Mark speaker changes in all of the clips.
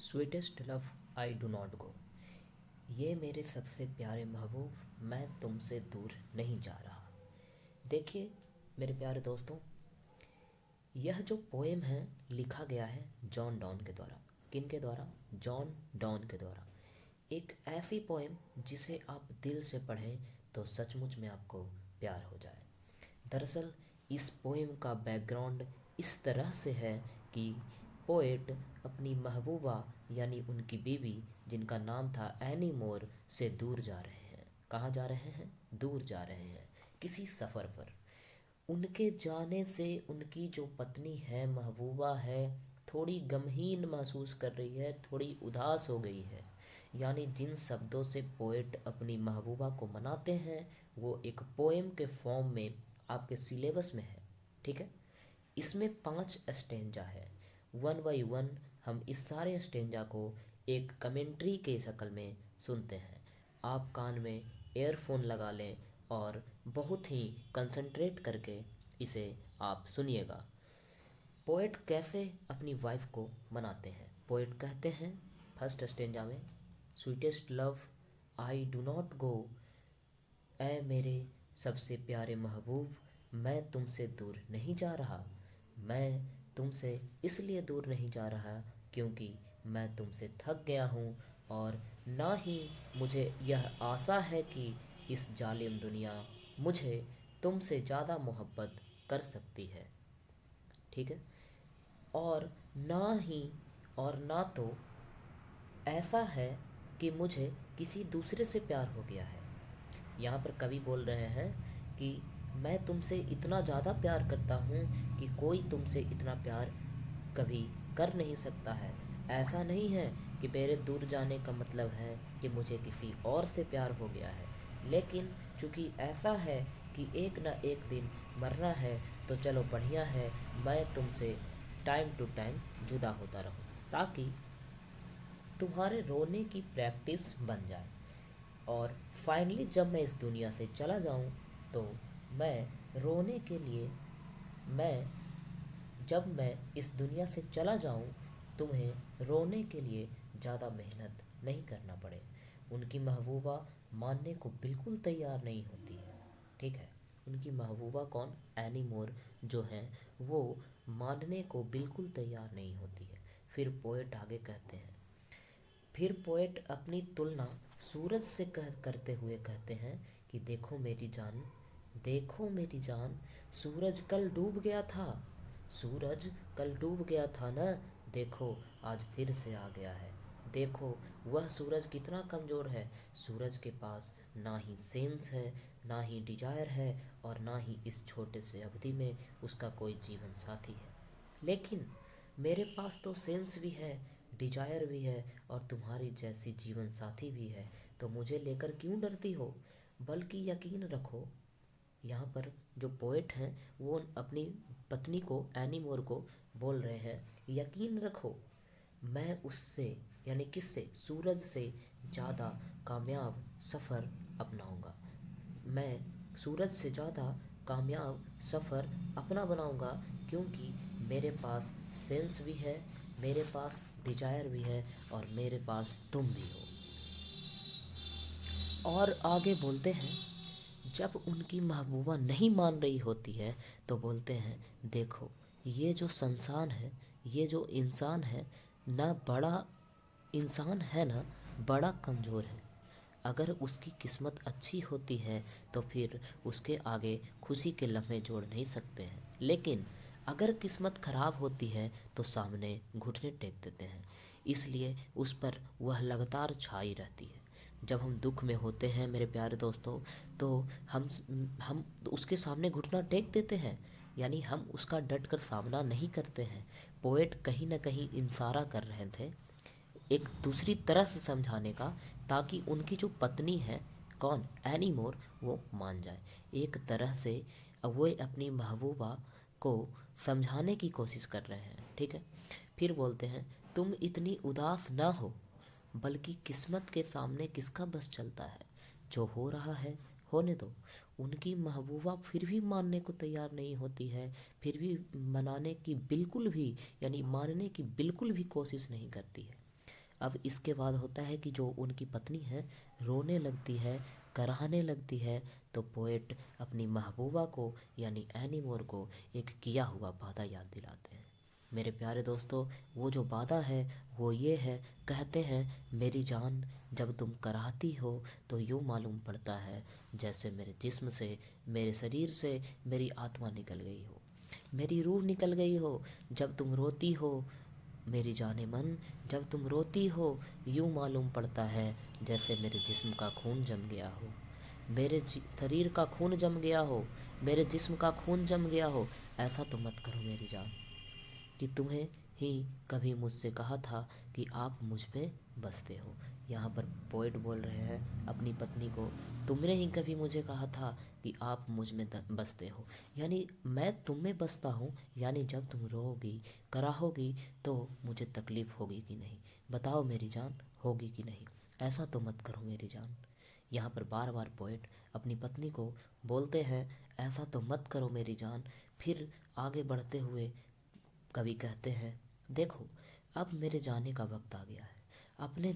Speaker 1: Sweetest love I do not गो। ये मेरे सबसे प्यारे महबूब, मैं तुमसे दूर नहीं जा रहा। देखिए मेरे प्यारे दोस्तों, यह जो पोएम है लिखा गया है जॉन डॉन के द्वारा। किन के द्वारा? जॉन डॉन के द्वारा। एक ऐसी पोएम जिसे आप दिल से पढ़ें तो सचमुच में आपको प्यार हो जाए। दरअसल इस पोएम का बैकग्राउंड इस तरह से है कि पोएट अपनी महबूबा यानी उनकी बीवी, जिनका नाम था एनी मोर, से दूर जा रहे हैं। कहाँ जा रहे हैं? दूर जा रहे हैं किसी सफ़र पर। उनके जाने से उनकी जो पत्नी है, महबूबा है, थोड़ी गमहीन महसूस कर रही है, थोड़ी उदास हो गई है। यानी जिन शब्दों से पोएट अपनी महबूबा को मनाते हैं वो एक पोएम के फॉर्म में आपके सिलेबस में है। ठीक है। इसमें 5 स्टेंजा है। वन बाई वन हम इस सारे स्टेंजा को एक कमेंट्री के शक्ल में सुनते हैं। आप कान में एयरफोन लगा लें और बहुत ही कंसंट्रेट करके इसे आप सुनिएगा। पोएट कैसे अपनी वाइफ को मनाते हैं। पोएट कहते हैं फर्स्ट स्टेंजा में, sweetest love I do not go, ऐ मेरे सबसे प्यारे महबूब, मैं तुमसे दूर नहीं जा रहा। मैं तुमसे इसलिए दूर नहीं जा रहा क्योंकि मैं तुमसे थक गया हूँ, और ना ही मुझे यह आशा है कि इस जालिम दुनिया मुझे तुमसे ज़्यादा मोहब्बत कर सकती है। ठीक है। और ना ही और ना तो ऐसा है कि मुझे किसी दूसरे से प्यार हो गया है। यहाँ पर कवि बोल रहे हैं कि मैं तुमसे इतना ज़्यादा प्यार करता हूँ कि कोई तुमसे इतना प्यार कभी कर नहीं सकता है। ऐसा नहीं है कि मेरे दूर जाने का मतलब है कि मुझे किसी और से प्यार हो गया है, लेकिन चूँकि ऐसा है कि एक ना एक दिन मरना है, तो चलो बढ़िया है, मैं तुमसे टाइम टू टाइम जुदा होता रहूँ ताकि तुम्हारे रोने की प्रैक्टिस बन जाए। और फाइनली जब मैं इस दुनिया से चला जाऊं तो मैं रोने के लिए, मैं जब मैं इस दुनिया से चला जाऊं तुम्हें रोने के लिए ज़्यादा मेहनत नहीं करना पड़े। उनकी महबूबा मानने को बिल्कुल तैयार नहीं होती है। ठीक है। उनकी महबूबा कौन? एनी मोर जो हैं वो मानने को बिल्कुल तैयार नहीं होती है। फिर पोएट आगे कहते हैं, फिर पोएट अपनी तुलना सूरज से करते हुए कहते हैं कि देखो मेरी जान, देखो मेरी जान, सूरज कल डूब गया था, सूरज कल डूब गया था ना, देखो आज फिर से आ गया है। देखो वह सूरज कितना कमज़ोर है। सूरज के पास ना ही सेंस है, ना ही डिजायर है, और ना ही इस छोटे से अवधि में उसका कोई जीवन साथी है। लेकिन मेरे पास तो सेंस भी है, डिजायर भी है, और तुम्हारी जैसी जीवन साथी भी है, तो मुझे लेकर क्यों डरती हो? बल्कि यकीन रखो। यहाँ पर जो पोएट हैं वो अपनी पत्नी को, एनी मोर को बोल रहे हैं, यकीन रखो मैं उससे, यानी किससे? सूरज से ज़्यादा कामयाब सफ़र अपनाऊंगा। मैं सूरज से ज़्यादा कामयाब सफ़र अपना बनाऊंगा, क्योंकि मेरे पास सेंस भी है, मेरे पास डिजायर भी है, और मेरे पास तुम भी हो। और आगे बोलते हैं, जब उनकी महबूबा नहीं मान रही होती है तो बोलते हैं, देखो ये जो संसान है, ये जो इंसान है ना, बड़ा इंसान है ना, बड़ा कमज़ोर है। अगर उसकी किस्मत अच्छी होती है तो फिर उसके आगे खुशी के लम्हे जोड़ नहीं सकते हैं, लेकिन अगर किस्मत ख़राब होती है तो सामने घुटने टेक देते हैं। इसलिए उस पर वह लगातार छाई रहती है। जब हम दुख में होते हैं मेरे प्यारे दोस्तों, तो हम उसके सामने घुटना टेक देते हैं, यानी हम उसका डट कर सामना नहीं करते हैं। पोएट कहीं ना कहीं इशारा कर रहे थे एक दूसरी तरह से समझाने का, ताकि उनकी जो पत्नी है, कौन? एनी मोर, वो मान जाए। एक तरह से वो अपनी महबूबा को समझाने की कोशिश कर रहे हैं। ठीक है। फिर बोलते हैं, तुम इतनी उदास ना हो, बल्कि किस्मत के सामने किसका बस चलता है, जो हो रहा है होने दो। उनकी महबूबा फिर भी मानने को तैयार नहीं होती है, फिर भी मनाने की बिल्कुल भी, यानी मानने की बिल्कुल भी कोशिश नहीं करती है। अब इसके बाद होता है कि जो उनकी पत्नी है रोने लगती है, कराहने लगती है, तो पोएट अपनी महबूबा को यानी एनी मोर को एक किया हुआ वादा याद दिलाते हैं। मेरे प्यारे दोस्तों, वो जो वादा है वो ये है, कहते हैं मेरी जान जब तुम कराहती हो तो यूँ मालूम पड़ता है जैसे मेरे जिस्म से, मेरे शरीर से मेरी आत्मा निकल गई हो, मेरी रूह निकल गई हो। जब तुम रोती हो मेरी जाने मन, जब तुम रोती हो यूँ मालूम पड़ता है जैसे मेरे जिस्म का खून जम गया हो, मेरे शरीर का खून जम गया हो, मेरे जिस्म का खून जम गया हो। ऐसा तो मत करो मेरी जान कि तुम्हें ही कभी मुझसे कहा था कि आप मुझ पे बसते हो। यहाँ पर पोएट बोल रहे हैं अपनी पत्नी को, तुमने ही कभी मुझे कहा था कि आप मुझ में बसते हो, यानी मैं तुम में बसता हूँ। यानी जब तुम रोओगी, कराहोगी तो मुझे तकलीफ़ होगी कि नहीं, बताओ मेरी जान, होगी कि नहीं। ऐसा तो मत करो मेरी जान। यहाँ पर बार बार पोएट अपनी पत्नी को बोलते हैं ऐसा तो मत करो मेरी जान। फिर आगे बढ़ते हुए कवि कहते हैं, देखो अब मेरे जाने का वक्त आ गया है, अपने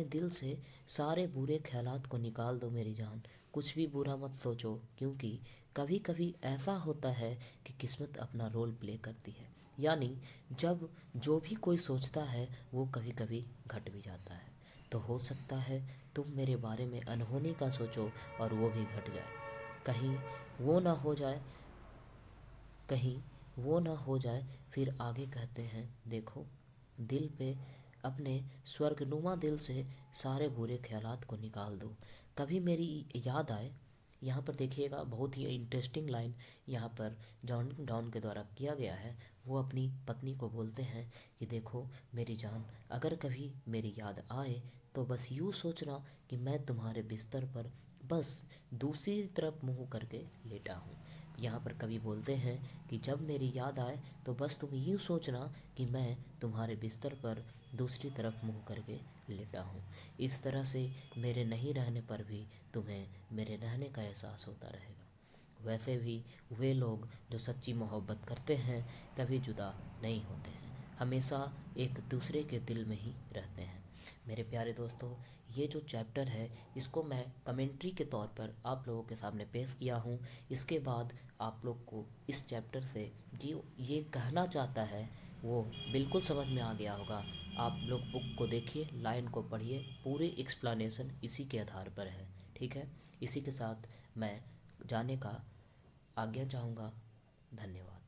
Speaker 1: दिल से सारे बुरे ख्यालात को निकाल दो मेरी जान, कुछ भी बुरा मत सोचो, क्योंकि कभी कभी ऐसा होता है कि किस्मत अपना रोल प्ले करती है। यानी जब जो भी कोई सोचता है वो कभी कभी घट भी जाता है। तो हो सकता है तुम मेरे बारे में अनहोनी का सोचो और वो भी घट जाए, कहीं वो ना हो जाए, कहीं वो ना हो जाए। फिर आगे कहते हैं, देखो दिल पे अपने स्वर्गनुमा दिल से सारे बुरे ख्यालात को निकाल दो, कभी मेरी याद आए। यहाँ पर देखिएगा बहुत ही इंटरेस्टिंग लाइन यहाँ पर जॉन डॉन के द्वारा किया गया है। वो अपनी पत्नी को बोलते हैं कि देखो मेरी जान, अगर कभी मेरी याद आए तो बस यूँ सोचना कि मैं तुम्हारे बिस्तर पर बस दूसरी तरफ मुंह करके लेटा हूँ। यहाँ पर कवि बोलते हैं कि जब मेरी याद आए तो बस तुम यूँ सोचना कि मैं तुम्हारे बिस्तर पर दूसरी तरफ मुंह करके लेटा हूँ। इस तरह से मेरे नहीं रहने पर भी तुम्हें मेरे रहने का एहसास होता रहेगा। वैसे भी वे लोग जो सच्ची मोहब्बत करते हैं कभी जुदा नहीं होते हैं, हमेशा एक दूसरे के दिल में ही रहते हैं। मेरे प्यारे दोस्तों, ये जो चैप्टर है इसको मैं कमेंट्री के तौर पर आप लोगों के सामने पेश किया हूँ। इसके बाद आप लोग को इस चैप्टर से जो ये कहना चाहता है वो बिल्कुल समझ में आ गया होगा। आप लोग बुक को देखिए, लाइन को पढ़िए, पूरी एक्सप्लेनेशन इसी के आधार पर है। ठीक है, इसी के साथ मैं जाने का आज्ञा चाहूँगा। धन्यवाद।